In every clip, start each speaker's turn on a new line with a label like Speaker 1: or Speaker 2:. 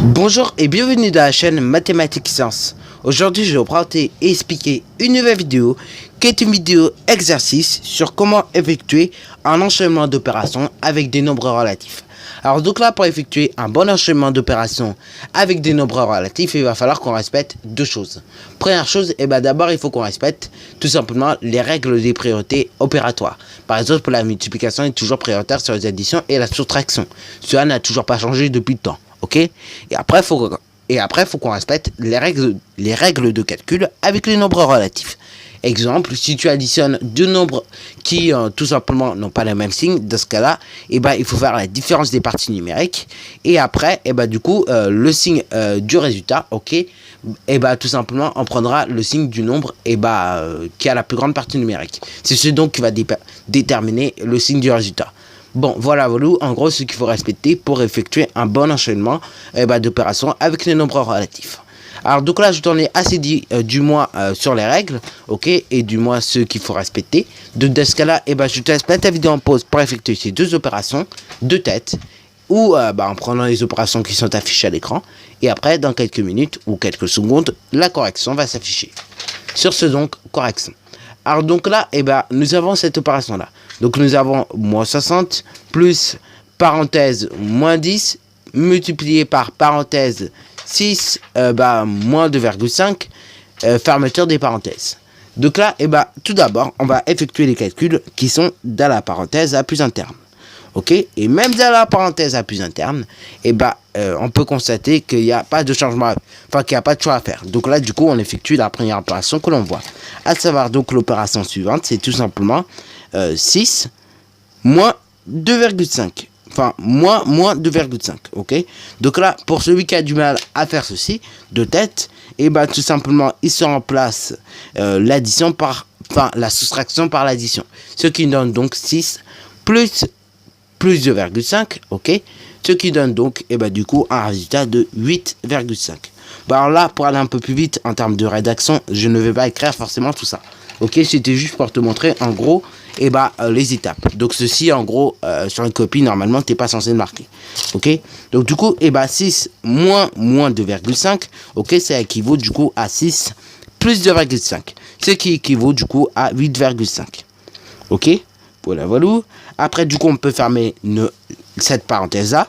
Speaker 1: Bonjour et bienvenue dans la chaîne Mathématiques Sciences. Aujourd'hui, je vais vous présenter et expliquer une nouvelle vidéo qui est une vidéo exercice sur comment effectuer un enchaînement d'opérations avec des nombres relatifs. Alors donc là, pour effectuer un bon enchaînement d'opérations avec des nombres relatifs, il va falloir qu'on respecte deux choses. Première chose, d'abord il faut qu'on respecte tout simplement les règles des priorités opératoires. Par exemple, la multiplication est toujours prioritaire sur les additions et la soustraction. Cela n'a toujours pas changé depuis le temps. Ok. Et après, faut qu'on respecte les règles de calcul avec les nombres relatifs. Exemple, si tu additionnes deux nombres qui tout simplement n'ont pas le même signe, dans ce cas-là, il faut faire la différence des parties numériques. Et après, du coup, le signe du résultat, ok, tout simplement, on prendra le signe du nombre qui a la plus grande partie numérique. C'est ce donc qui va déterminer le signe du résultat. Bon, voilà, en gros, ce qu'il faut respecter pour effectuer un bon enchaînement d'opérations avec les nombres relatifs. Alors, donc là, je t'en ai assez dit du moins sur les règles, ok, et du moins ce qu'il faut respecter. Donc, dans ce cas-là, je te laisse mettre ta vidéo en pause pour effectuer ces deux opérations de tête, ou en prenant les opérations qui sont affichées à l'écran. Et après, dans quelques minutes ou quelques secondes, la correction va s'afficher. Sur ce, donc, correction. Alors donc là, nous avons cette opération-là. Donc nous avons moins 60 plus parenthèse moins 10 multiplié par parenthèse 6 moins 2,5 fermeture des parenthèses. Donc là, tout d'abord, on va effectuer les calculs qui sont dans la parenthèse à plus interne. Ok, et même dans la parenthèse à plus interne, on peut constater qu'il n'y a pas de changement, qu'il n'y a pas de choix à faire. Donc là, du coup, on effectue la première opération que l'on voit. À savoir, donc, l'opération suivante, c'est tout simplement 6 moins 2,5. Enfin, moins 2,5. Ok, donc là, pour celui qui a du mal à faire ceci, de tête, tout simplement, il se remplace l'addition par, la soustraction par l'addition. Ce qui donne donc 6 plus 2,5, ok, ce qui donne donc du coup un résultat de 8,5. Alors là, pour aller un peu plus vite en termes de rédaction, je ne vais pas écrire forcément tout ça, ok, c'était juste pour te montrer en gros les étapes. Donc ceci en gros sur une copie normalement t'es pas censé le marquer, ok. Donc du coup 6 moins 2,5, ok, ça équivaut du coup à 6 plus 2,5, ce qui équivaut du coup à 8,5, ok. Voilà. Après, du coup, on peut fermer cette parenthèse-là.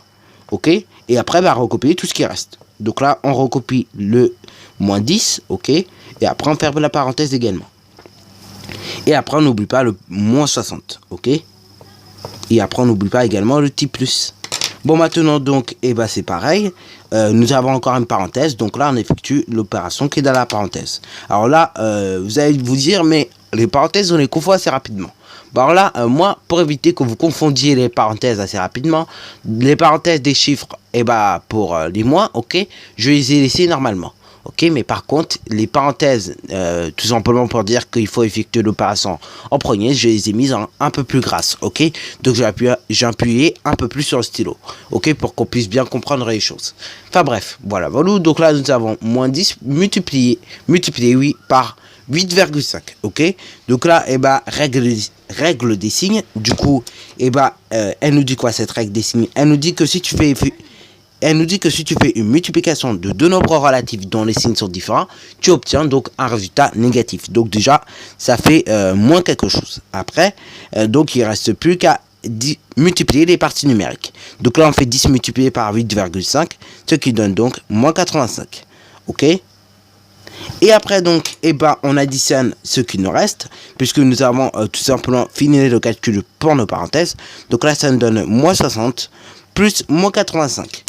Speaker 1: Ok. Et après, recopier tout ce qui reste. Donc là, on recopie le moins 10. Ok. Et après, on ferme la parenthèse également. Et après, on n'oublie pas le moins 60. Ok. Et après, on n'oublie pas également le petit plus. Bon, maintenant, donc, c'est pareil. Nous avons encore une parenthèse. Donc là, on effectue l'opération qui est dans la parenthèse. Alors là, vous allez vous dire, mais les parenthèses, on les confond assez rapidement. Alors là, moi, pour éviter que vous confondiez les parenthèses assez rapidement, les parenthèses des chiffres, pour les mois, ok, je les ai laissées normalement. Ok, mais par contre, les parenthèses, tout simplement pour dire qu'il faut effectuer l'opération en premier, je les ai mises un peu plus grasses, ok. Donc j'ai appuyé un peu plus sur le stylo, ok, pour qu'on puisse bien comprendre les choses. Enfin bref, voilà. Donc là, nous avons moins 10 multiplié oui, par 8,5, ok. Donc là, règle des signes. Du coup, elle nous dit quoi cette règle des signes? Elle nous dit que si tu fais une multiplication de deux nombres relatifs dont les signes sont différents, tu obtiens donc un résultat négatif. Donc déjà, ça fait moins quelque chose. Après, donc il ne reste plus qu'à multiplier les parties numériques. Donc là, on fait 10 multiplié par 8,5, ce qui donne donc moins 85. Ok. Et après donc, on additionne ce qui nous reste, puisque nous avons tout simplement fini le calcul pour nos parenthèses. Donc là, ça nous donne moins 60 plus moins 85.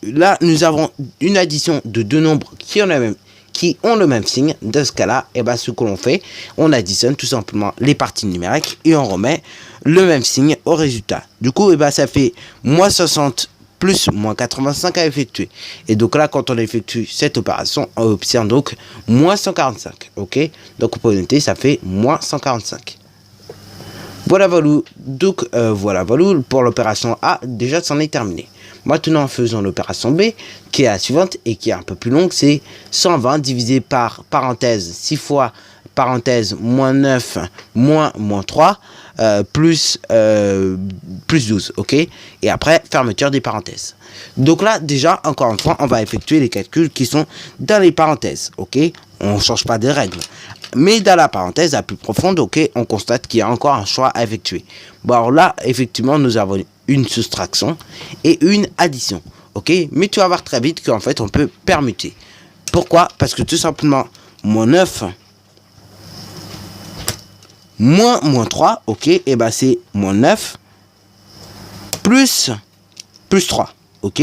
Speaker 1: Là, nous avons une addition de deux nombres qui ont le même signe. Dans ce cas-là, ce que l'on fait, on additionne tout simplement les parties numériques et on remet le même signe au résultat. Du coup, ça fait moins 60 plus moins 85 à effectuer. Et donc là, quand on effectue cette opération, on obtient donc moins 145. Ok, donc pour noter, ça fait moins 145. Voilà. Donc voilà pour l'opération A. Déjà, c'en est terminé. Maintenant, faisons l'opération B, qui est la suivante et qui est un peu plus longue. C'est 120 divisé par parenthèse 6 fois parenthèse moins 9 moins 3 plus 12, ok. Et après, fermeture des parenthèses. Donc là, déjà, encore une fois, on va effectuer les calculs qui sont dans les parenthèses, ok. On ne change pas des règles. Mais dans la parenthèse la plus profonde, ok, on constate qu'il y a encore un choix à effectuer. Bon, alors là, effectivement, nous avons une soustraction et une addition, ok. Mais tu vas voir très vite qu'en fait, on peut permuter. Pourquoi? Parce que tout simplement, moins 9 moins 3, ok, et ben c'est moins 9 plus 3, ok.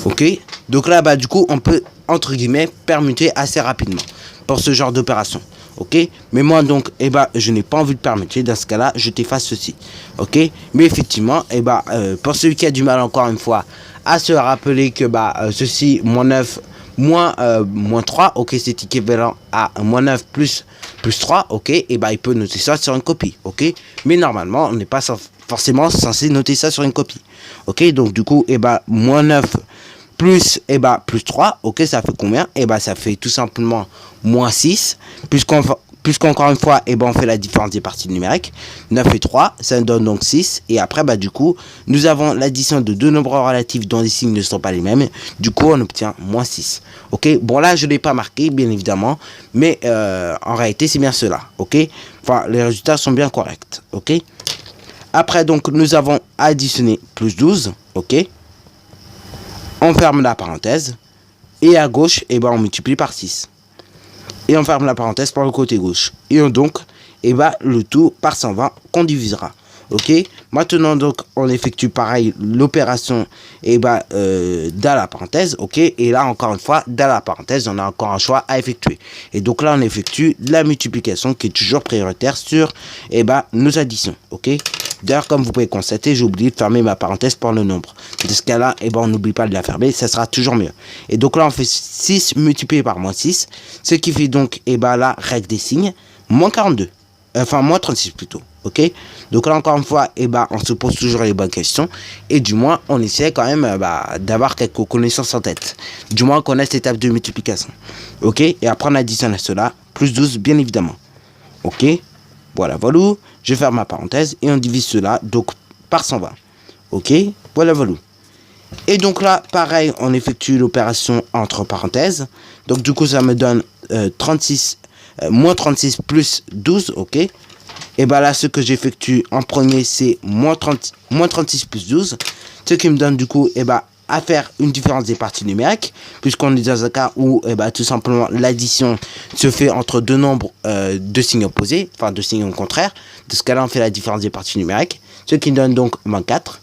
Speaker 1: Ok, donc là, bah, du coup, on peut, entre guillemets, permuter assez rapidement pour ce genre d'opération. Ok, mais moi, donc, je n'ai pas envie de permuter. Dans ce cas-là, je t'efface ceci. Ok, mais effectivement, pour celui qui a du mal, encore une fois, à se rappeler que, ceci, moins 9, moins 3, ok, c'est équivalent à moins 9 plus 3, ok, il peut noter ça sur une copie, ok, mais normalement, on n'est pas forcément censé noter ça sur une copie, ok, donc du coup, moins 9 plus, plus 3, ok, ça fait combien? Ça fait tout simplement moins 6, puisqu'encore une fois, on fait la différence des parties numériques. 9 et 3, ça donne donc 6. Et après, du coup, nous avons l'addition de deux nombres relatifs dont les signes ne sont pas les mêmes. Du coup, on obtient moins 6. Ok, bon là, je ne l'ai pas marqué, bien évidemment. Mais en réalité, c'est bien cela. Ok, enfin, les résultats sont bien corrects. Ok, après, donc, nous avons additionné plus 12. Ok, on ferme la parenthèse. Et à gauche, on multiplie par 6. Et on ferme la parenthèse pour le côté gauche. Et donc, le tout par 120 qu'on divisera. Ok. Maintenant, donc, on effectue pareil l'opération dans la parenthèse. Ok. Et là, encore une fois, dans la parenthèse, on a encore un choix à effectuer. Et donc là, on effectue la multiplication qui est toujours prioritaire sur nos additions. Ok. D'ailleurs, comme vous pouvez constater, j'ai oublié de fermer ma parenthèse pour le nombre. Dans ce cas-là, on n'oublie pas de la fermer, ça sera toujours mieux. Et donc là, on fait 6 multiplié par moins 6, ce qui fait donc, la règle des signes, moins 42. Enfin, moins 36 plutôt, ok. Donc là, encore une fois, on se pose toujours les bonnes questions, et du moins, on essaie quand même d'avoir quelques connaissances en tête. Du moins, connaître l'étape de multiplication, ok. Et après, on additionne à cela, plus 12, bien évidemment, ok. Voilà, voilà, je ferme ma parenthèse et on divise cela donc par 120. Ok, voilà, voilà. Et donc là, pareil, on effectue l'opération entre parenthèses. Donc du coup, ça me donne moins 36 plus 12, ok. Et là, ce que j'effectue en premier, c'est moins 36 plus 12. Ce qui me donne du coup, à faire une différence des parties numériques, puisqu'on est dans un cas où tout simplement l'addition se fait entre deux nombres de signes opposés, enfin de signes contraires. De ce cas-là, on fait la différence des parties numériques, ce qui donne donc 24.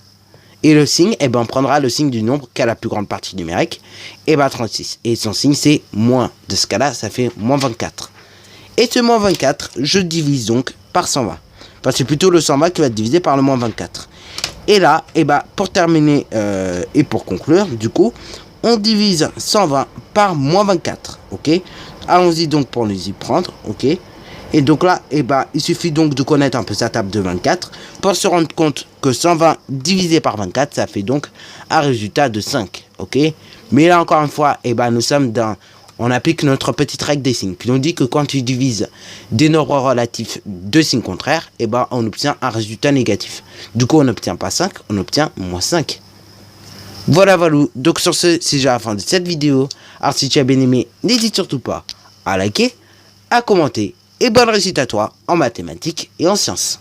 Speaker 1: Et le signe, on prendra le signe du nombre qui a la plus grande partie numérique, 36. Et son signe, c'est moins. De ce cas-là, ça fait moins 24. Et ce moins 24, je divise donc par 120. Enfin, c'est plutôt le 120 qui va être divisé par le moins 24. Et là, pour terminer et pour conclure, du coup, on divise 120 par moins 24, ok. Allons-y donc pour nous y prendre, ok. Et donc là, il suffit donc de connaître un peu sa table de 24 pour se rendre compte que 120 divisé par 24, ça fait donc un résultat de 5, ok. Mais là, encore une fois, nous sommes dans... On applique notre petite règle des signes qui nous dit que quand tu divises des nombres relatifs de signes contraires, on obtient un résultat négatif. Du coup, on n'obtient pas 5, on obtient moins 5. Voilà, voilà. Donc sur ce, c'est déjà la fin de cette vidéo. Alors si tu as bien aimé, n'hésite surtout pas à liker, à commenter. Et bonne réussite à toi en mathématiques et en sciences.